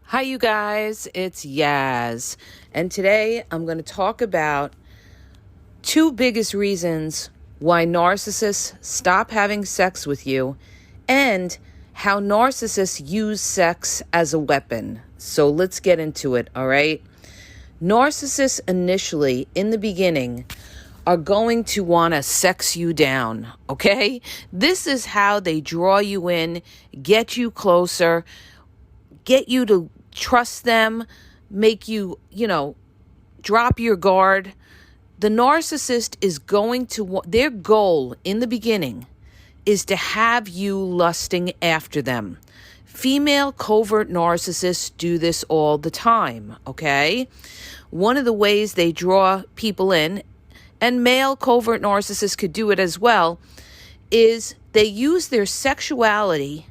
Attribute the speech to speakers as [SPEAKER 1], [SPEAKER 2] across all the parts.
[SPEAKER 1] Hi, you guys. It's Yaz. And today I'm going to talk about two biggest reasons why narcissists stop having sex with you and how narcissists use sex as a weapon. So let's get into it, all right? Narcissists initially, in the beginning, are going to want to sex you down, okay? This is how they draw you in, get you closer, get you to trust them, make you, drop your guard. The narcissist is going to, their goal in the beginning is to have you lusting after them. Female covert narcissists do this all the time, okay? One of the ways they draw people in, and male covert narcissists could do it as well, is they use their sexuality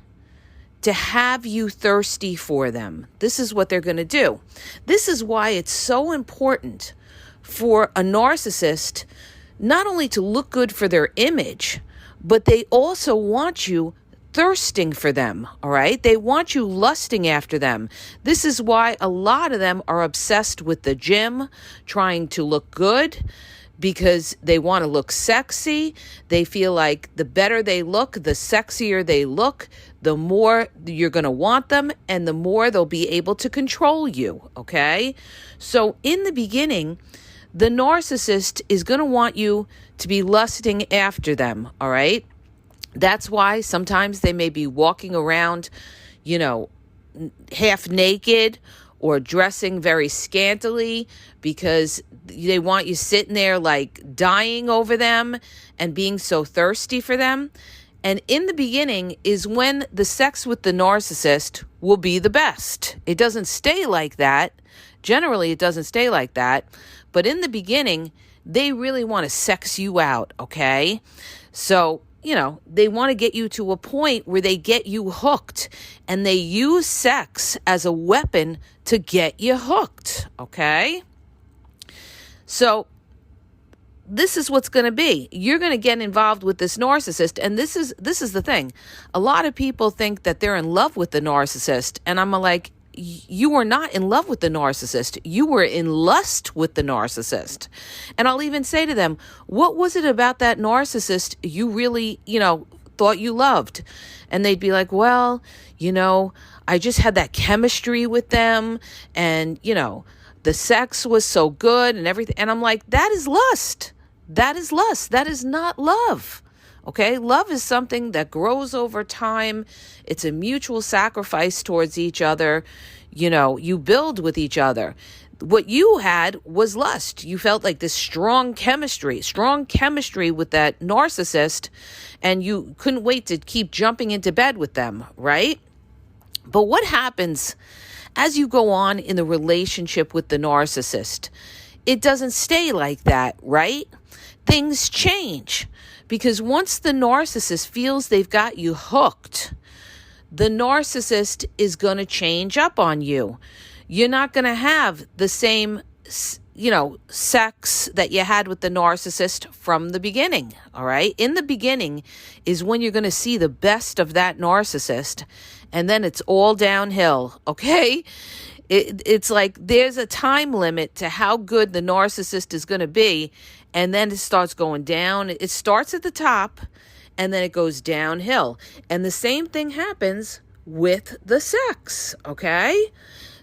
[SPEAKER 1] to have you thirsty for them. This is what they're going to do. This is why it's so important for a narcissist not only to look good for their image, but they also want you thirsting for them, all right? They want you lusting after them. This is why a lot of them are obsessed with the gym, trying to look good, because they want to look sexy. They feel like the better they look, the sexier they look, the more you're going to want them and the more they'll be able to control you, okay? So in the beginning, the narcissist is going to want you to be lusting after them, all right? That's why sometimes they may be walking around, half naked or dressing very scantily because they want you sitting there like dying over them and being so thirsty for them. And in the beginning is when the sex with the narcissist will be the best. It doesn't stay like that. Generally, it doesn't stay like that. But in the beginning, they really want to sex you out, okay? So, they want to get you to a point where they get you hooked, and they use sex as a weapon to get you hooked, okay? So this is what's going to be. You're going to get involved with this narcissist, and this is the thing. A lot of people think that they're in love with the narcissist, and I'm like, you were not in love with the narcissist. You were in lust with the narcissist. And I'll even say to them, what was it about that narcissist you really, thought you loved? And they'd be like, well, I just had that chemistry with them, and, the sex was so good and everything. And I'm like, that is lust. That is lust. That is not love. Okay, love is something that grows over time. It's a mutual sacrifice towards each other. You build with each other. What you had was lust. You felt like this strong chemistry with that narcissist, and you couldn't wait to keep jumping into bed with them, right? But what happens as you go on in the relationship with the narcissist? It doesn't stay like that, right? Things change. Because once the narcissist feels they've got you hooked, the narcissist is going to change up on you. You're not going to have the same, sex that you had with the narcissist from the beginning, all right? In the beginning is when you're going to see the best of that narcissist, and then it's all downhill, okay? It's like there's a time limit to how good the narcissist is going to be, and then it starts going down. It starts at the top, and then it goes downhill. And the same thing happens with the sex, okay?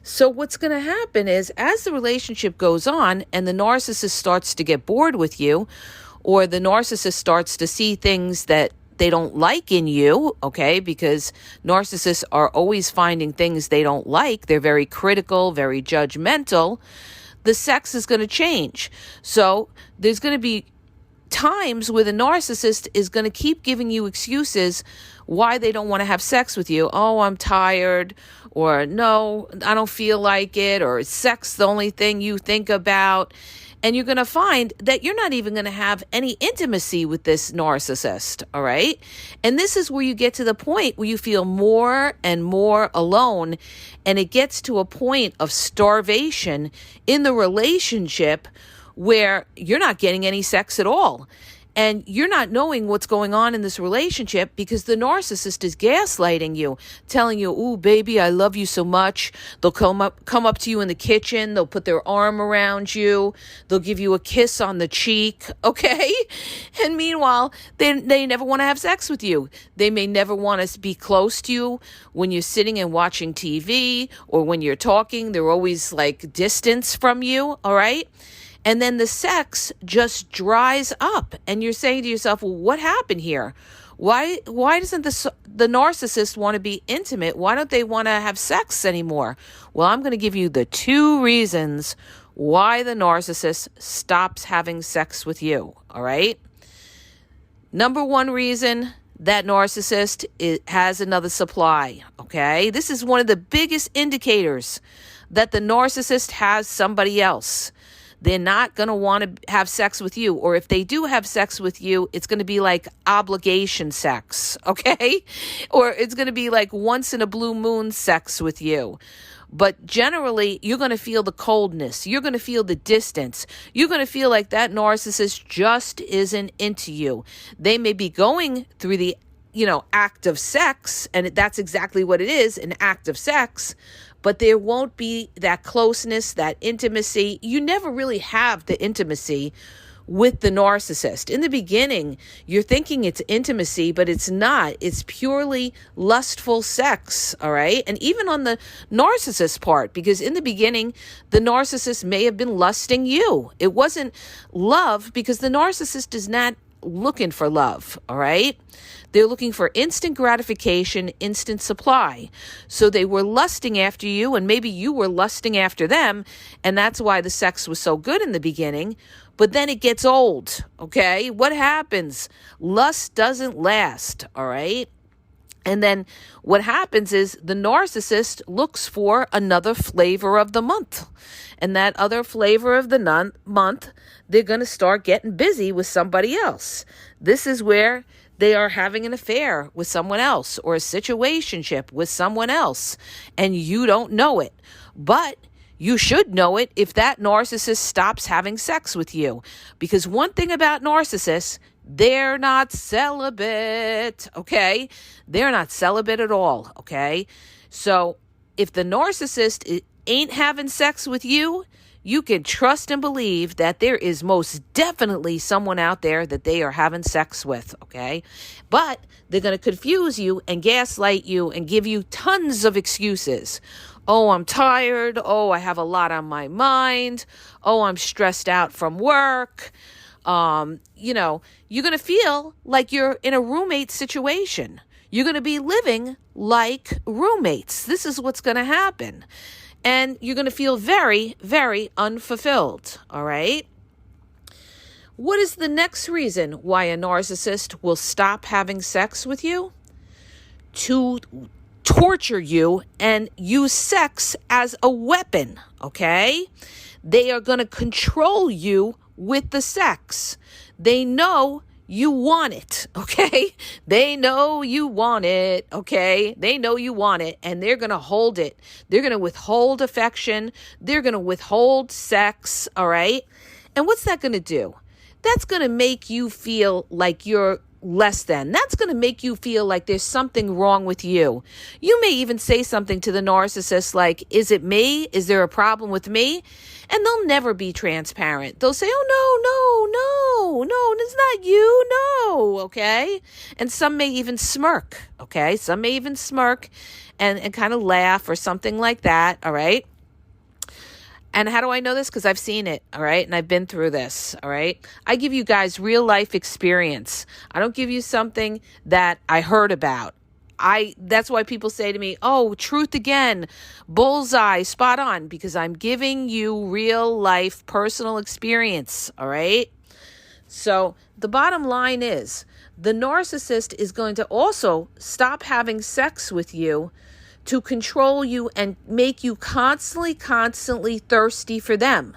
[SPEAKER 1] So what's going to happen is as the relationship goes on and the narcissist starts to get bored with you, or the narcissist starts to see things that they don't like in you, okay? Because narcissists are always finding things they don't like. They're very critical, very judgmental. The sex is going to change. So there's going to be times where the narcissist is going to keep giving you excuses why they don't want to have sex with you. Oh, I'm tired, or no, I don't feel like it, or is sex the only thing you think about? And you're going to find that you're not even going to have any intimacy with this narcissist, all right? And this is where you get to the point where you feel more and more alone, and it gets to a point of starvation in the relationship where you're not getting any sex at all. And you're not knowing what's going on in this relationship because the narcissist is gaslighting you, telling you, "Ooh, baby, I love you so much." They'll come up to you in the kitchen. They'll put their arm around you. They'll give you a kiss on the cheek, okay? And meanwhile, they never want to have sex with you. They may never want to be close to you when you're sitting and watching TV or when you're talking. They're always like distance from you, all right? And then the sex just dries up. And you're saying to yourself, well, what happened here? Why doesn't the narcissist want to be intimate? Why don't they want to have sex anymore? Well, I'm going to give you the 2 reasons why the narcissist stops having sex with you, all right? Number 1 reason, that narcissist has another supply, okay? This is one of the biggest indicators that the narcissist has somebody else. They're not going to want to have sex with you. Or if they do have sex with you, it's going to be like obligation sex, okay? Or it's going to be like once in a blue moon sex with you. But generally, you're going to feel the coldness. You're going to feel the distance. You're going to feel like that narcissist just isn't into you. They may be going through the, act of sex, and that's exactly what it is, an act of sex. But there won't be that closeness, that intimacy. You never really have the intimacy with the narcissist. In the beginning, you're thinking it's intimacy, but it's not. It's purely lustful sex, all right? And even on the narcissist part, because in the beginning, the narcissist may have been lusting you. It wasn't love because the narcissist is not looking for love, all right? They're looking for instant gratification, instant supply. So they were lusting after you, and maybe you were lusting after them, and that's why the sex was so good in the beginning. But then it gets old, okay? What happens? Lust doesn't last, all right? And then what happens is the narcissist looks for another flavor of the month. And that other flavor of the month, they're going to start getting busy with somebody else. This is where they are having an affair with someone else or a situationship with someone else, and you don't know it. But you should know it if that narcissist stops having sex with you. Because one thing about narcissists, they're not celibate, okay? They're not celibate at all, okay? So if the narcissist ain't having sex with you, you can trust and believe that there is most definitely someone out there that they are having sex with, okay? But they're going to confuse you and gaslight you and give you tons of excuses. Oh, I'm tired. Oh, I have a lot on my mind. Oh, I'm stressed out from work. You're going to feel like you're in a roommate situation. You're going to be living like roommates. This is what's going to happen. And you're going to feel very, very unfulfilled, all right? What is the next reason why a narcissist will stop having sex with you? To torture you and use sex as a weapon, okay? They are going to control you with the sex. They know you want it, okay? They know you want it, okay? They know you want it, and they're going to hold it. They're going to withhold affection. They're going to withhold sex, all right? And what's that going to do? That's going to make you feel like you're less than. That's going to make you feel like there's something wrong with you. You may even say something to the narcissist like, is it me? Is there a problem with me? And they'll never be transparent. They'll say, oh, no, it's not you. No, okay? And some may even smirk, okay? Some may even smirk and kind of laugh or something like that, all right? And how do I know this? Because I've seen it, all right? And I've been through this, all right? I give you guys real life experience. I don't give you something that I heard about. That's why people say to me, oh, truth again, bullseye, spot on, because I'm giving you real life personal experience, all right? So the bottom line is the narcissist is going to also stop having sex with you to control you and make you constantly thirsty for them.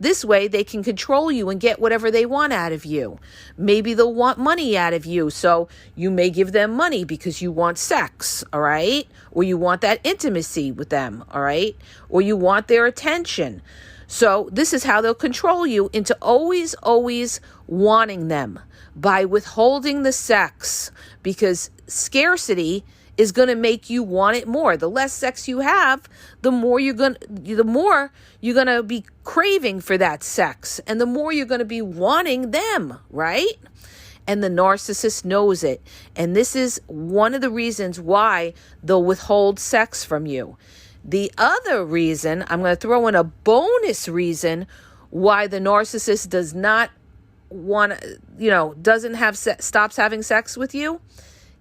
[SPEAKER 1] This way they can control you and get whatever they want out of you. Maybe they'll want money out of you, so you may give them money because you want sex, all right? Or you want that intimacy with them, all right? Or you want their attention. So this is how they'll control you into always, always wanting them by withholding the sex, because scarcity is going to make you want it more. The less sex you have, the more you're going to be craving for that sex, and the more you're going to be wanting them, right? And the narcissist knows it. And this is one of the reasons why they'll withhold sex from you. The other reason, I'm going to throw in a bonus reason why the narcissist does not want, stops having sex with you,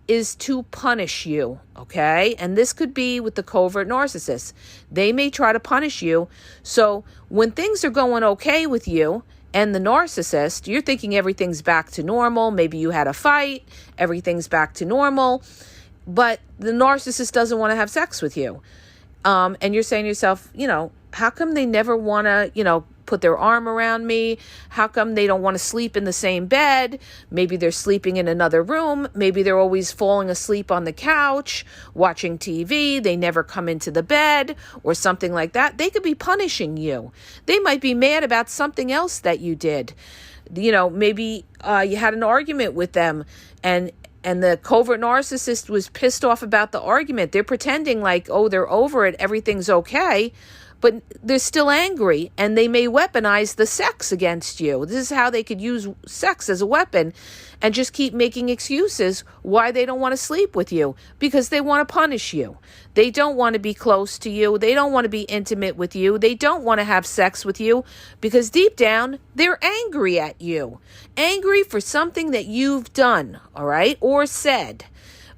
[SPEAKER 1] is to punish you, okay? And this could be with the covert narcissist. They may try to punish you. So when things are going okay with you and the narcissist, you're thinking everything's back to normal. Maybe you had a fight, everything's back to normal, but the narcissist doesn't want to have sex with you. And you're saying to yourself, how come they never want to, put their arm around me? How come they don't want to sleep in the same bed? Maybe they're sleeping in another room. Maybe they're always falling asleep on the couch, watching TV. They never come into the bed or something like that. They could be punishing you. They might be mad about something else that you did. Maybe you had an argument with them, and the covert narcissist was pissed off about the argument. They're pretending like, oh, they're over it, everything's okay, but they're still angry, and they may weaponize the sex against you. This is how they could use sex as a weapon and just keep making excuses why they don't want to sleep with you, because they want to punish you. They don't want to be close to you. They don't want to be intimate with you. They don't want to have sex with you because deep down, they're angry at you. Angry for something that you've done, all right, or said.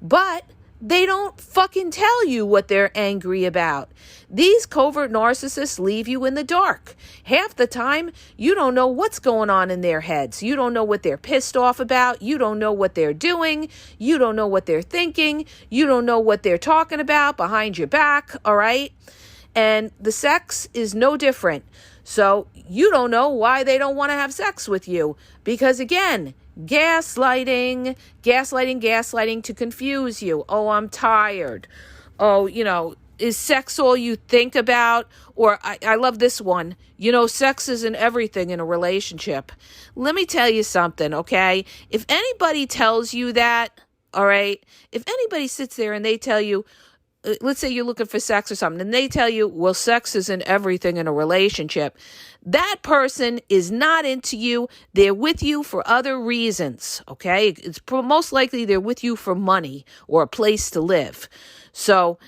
[SPEAKER 1] But they don't fucking tell you what they're angry about. These covert narcissists leave you in the dark. Half the time, you don't know what's going on in their heads. You don't know what they're pissed off about. You don't know what they're doing. You don't know what they're thinking. You don't know what they're talking about behind your back, all right? And the sex is no different. So you don't know why they don't want to have sex with you. Because again, gaslighting to confuse you. Oh, I'm tired. Oh, is sex all you think about? Or I love this one. Sex isn't everything in a relationship. Let me tell you something, okay? If anybody tells you that, all right, if anybody sits there and they tell you, let's say you're looking for sex or something, and they tell you, well, sex isn't everything in a relationship, that person is not into you. They're with you for other reasons, okay? It's most likely they're with you for money or a place to live. So,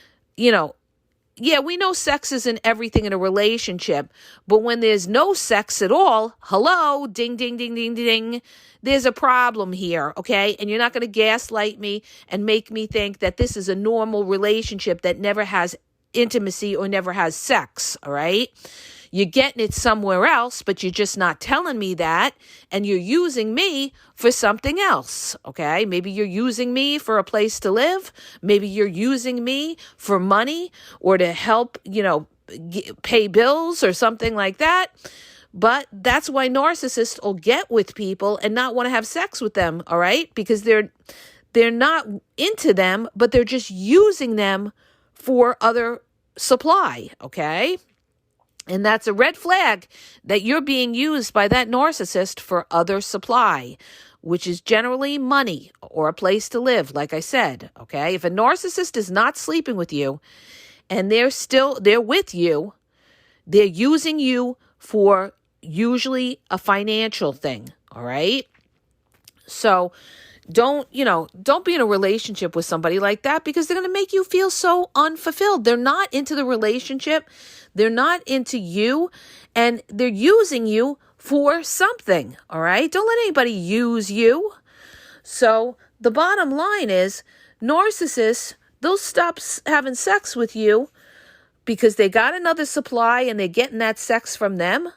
[SPEAKER 1] yeah, we know sex isn't everything in a relationship, but when there's no sex at all, hello, ding, ding, ding, ding, ding, there's a problem here, okay? And you're not going to gaslight me and make me think that this is a normal relationship that never has intimacy or never has sex, all right? You're getting it somewhere else, but you're just not telling me that, and you're using me for something else, okay? Maybe you're using me for a place to live. Maybe you're using me for money or to help, pay bills or something like that. But that's why narcissists will get with people and not want to have sex with them, all right? Because they're not into them, but they're just using them for other supply, okay? And that's a red flag that you're being used by that narcissist for other supply, which is generally money or a place to live, like I said, okay? If a narcissist is not sleeping with you and they're with you, they're using you for usually a financial thing, all right? So don't be in a relationship with somebody like that, because they're going to make you feel so unfulfilled. They're not into the relationship. They're not into you, and they're using you for something, all right? Don't let anybody use you. So the bottom line is, narcissists, they'll stop having sex with you because they got another supply and they're getting that sex from them,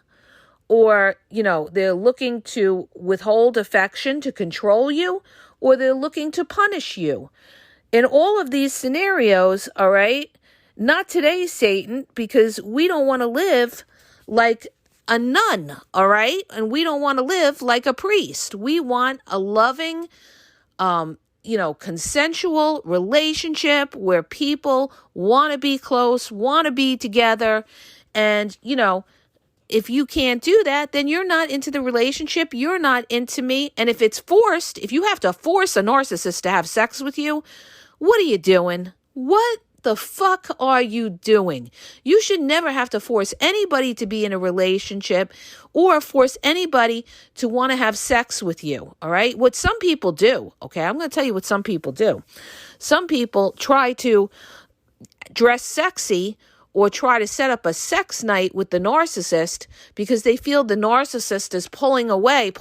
[SPEAKER 1] or, they're looking to withhold affection to control you, or they're looking to punish you. In all of these scenarios, all right, not today, Satan, because we don't want to live like a nun, all right? And we don't want to live like a priest. We want a loving, consensual relationship where people want to be close, want to be together, and, if you can't do that, then you're not into the relationship. You're not into me. And if it's forced, if you have to force a narcissist to have sex with you, what are you doing? What the fuck are you doing? You should never have to force anybody to be in a relationship or force anybody to want to have sex with you. All right. What some people do. Okay. I'm going to tell you what some people do. Some people try to dress sexy or try to set up a sex night with the narcissist because they feel the narcissist is pulling away,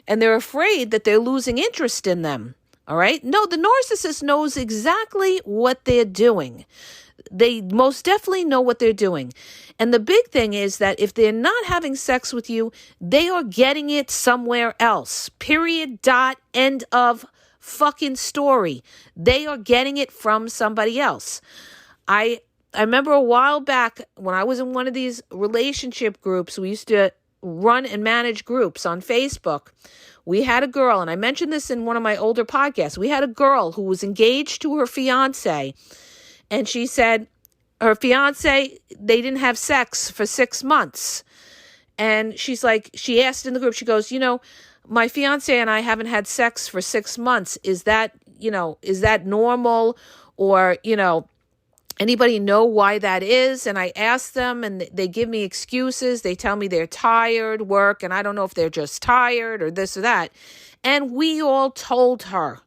[SPEAKER 1] and they're afraid that they're losing interest in them. All right? No, the narcissist knows exactly what they're doing. They most definitely know what they're doing. And the big thing is that if they're not having sex with you, they are getting it somewhere else. Period, dot, end of fucking story. They are getting it from somebody else. I remember a while back when I was in one of these relationship groups, we used to run and manage groups on Facebook. We had a girl, and I mentioned this in one of my older podcasts. We had a girl who was engaged to her fiance, and she said her fiance, they didn't have sex for 6 months. And she's like, she asked in the group, she goes, my fiance and I haven't had sex for 6 months. Is that normal? Or, anybody know why that is? And I ask them and they give me excuses. They tell me they're tired, work, and I don't know if they're just tired or this or that. And we all told her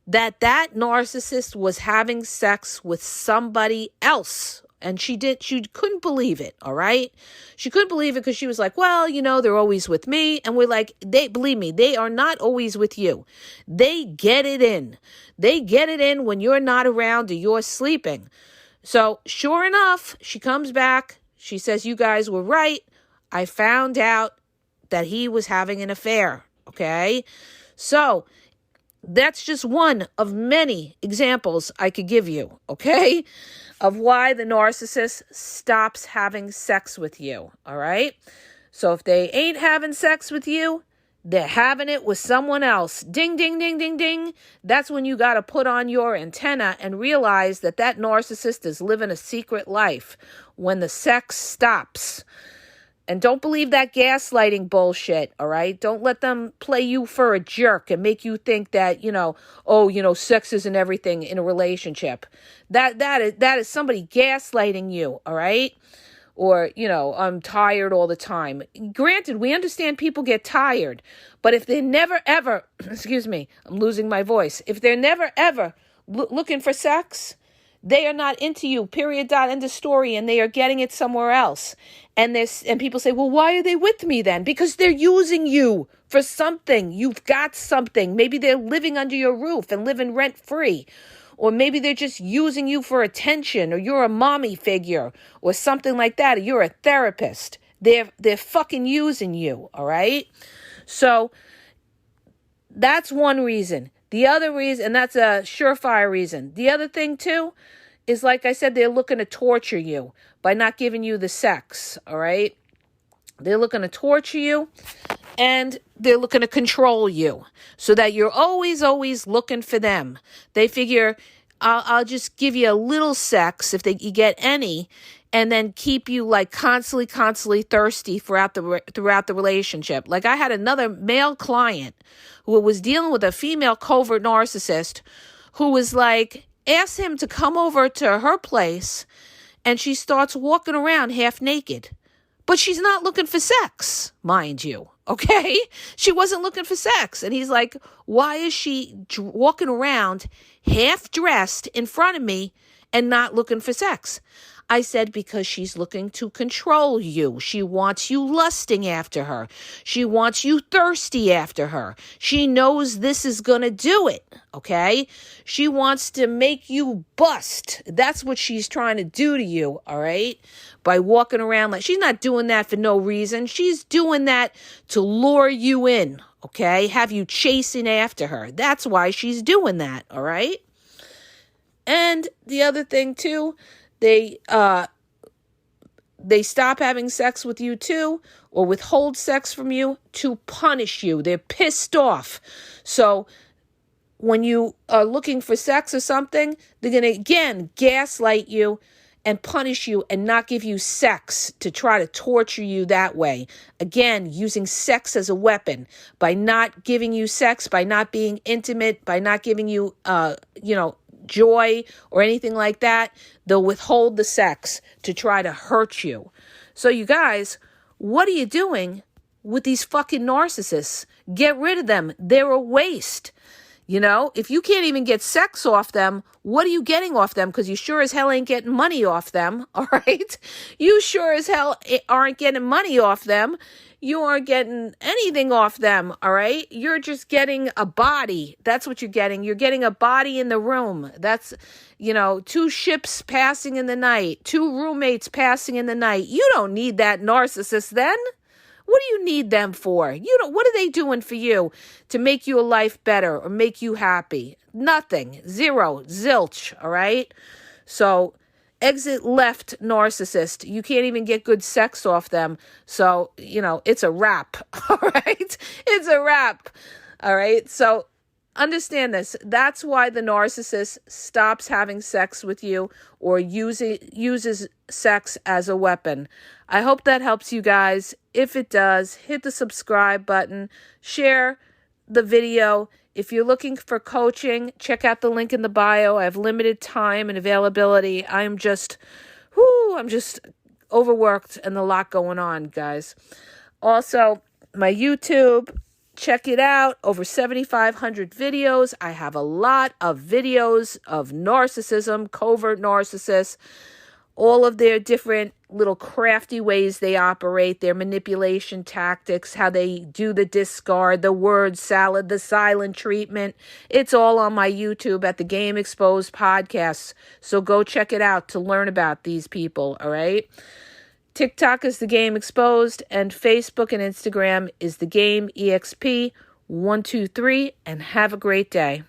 [SPEAKER 1] that narcissist was having sex with somebody else. And she couldn't believe it, all right? She couldn't believe it because she was like, well, they're always with me. And we're like, believe me, they are not always with you. They get it in. They get it in when you're not around or you're sleeping. So sure enough, she comes back. She says, you guys were right. I found out that he was having an affair, okay? So that's just one of many examples I could give you, okay, of why the narcissist stops having sex with you, all right? So if they ain't having sex with you, they're having it with someone else. Ding, ding, ding, ding, ding. That's when you got to put on your antenna and realize that narcissist is living a secret life when the sex stops. And don't believe that gaslighting bullshit, all right? Don't let them play you for a jerk and make you think that, sex isn't everything in a relationship. That is somebody gaslighting you, all right? Or, I'm tired all the time. Granted, we understand people get tired, but if they never ever, excuse me, I'm losing my voice. If they're never ever looking for sex, they are not into you, period, dot, end of story, and they are getting it somewhere else. And people say, well, why are they with me then? Because they're using you for something. You've got something. Maybe they're living under your roof and living rent-free. Or maybe they're just using you for attention, or you're a mommy figure, or something like that, or you're a therapist. They're fucking using you, all right? So that's one reason. The other reason, and that's a surefire reason. The other thing, too, is like I said, they're looking to torture you by not giving you the sex, all right? They're looking to torture you, and they're looking to control you so that you're always, always looking for them. They figure, I'll just give you a little sex if you get any, and then keep you like constantly thirsty throughout the relationship. Like I had another male client who was dealing with a female covert narcissist who was like, asked him to come over to her place, and she starts walking around half naked. But she's not looking for sex, mind you, okay? She wasn't looking for sex. And he's like, why is she walking around half dressed in front of me and not looking for sex? I said, because she's looking to control you. She wants you lusting after her. She wants you thirsty after her. She knows this is going to do it, okay? She wants to make you bust. That's what she's trying to do to you, all right? By walking around like, she's not doing that for no reason. She's doing that to lure you in, okay? Have you chasing after her. That's why she's doing that, all right? And the other thing, too, they stop having sex with you too, or withhold sex from you to punish you. They're pissed off. So when you are looking for sex or something, they're going to, again, gaslight you and punish you and not give you sex to try to torture you that way. Again, using sex as a weapon, by not giving you sex, by not being intimate, by not giving you, joy or anything like that. They'll withhold the sex to try to hurt you. So you guys, what are you doing with these fucking narcissists? Get rid of them. They're a waste. If you can't even get sex off them, what are you getting off them? Because you sure as hell ain't getting money off them, all right? You sure as hell aren't getting money off them. You aren't getting anything off them, all right? You're just getting a body. That's what you're getting. You're getting a body in the room. That's, 2 ships passing in the night, 2 roommates passing in the night. You don't need that narcissist then. What do you need them for? What are they doing for you to make your life better or make you happy? Nothing. Zero. Zilch. All right? So exit left narcissist. You can't even get good sex off them. So, it's a wrap. All right? It's a wrap. All right? So understand this. That's why the narcissist stops having sex with you or uses sex as a weapon. I hope that helps you guys. If it does, hit the subscribe button, share the video. If you're looking for coaching, check out the link in the bio. I have limited time and availability. I'm just overworked and a lot going on, guys. Also, my YouTube, check it out. Over 7,500 videos. I have a lot of videos of narcissism, covert narcissists, all of their different little crafty ways they operate, their manipulation tactics, how they do the discard, the word salad, the silent treatment. It's all on my YouTube at the Game Exposed podcast. So go check it out to learn about these people, all right? TikTok is The Game Exposed, and Facebook and Instagram is The Game EXP123, and have a great day.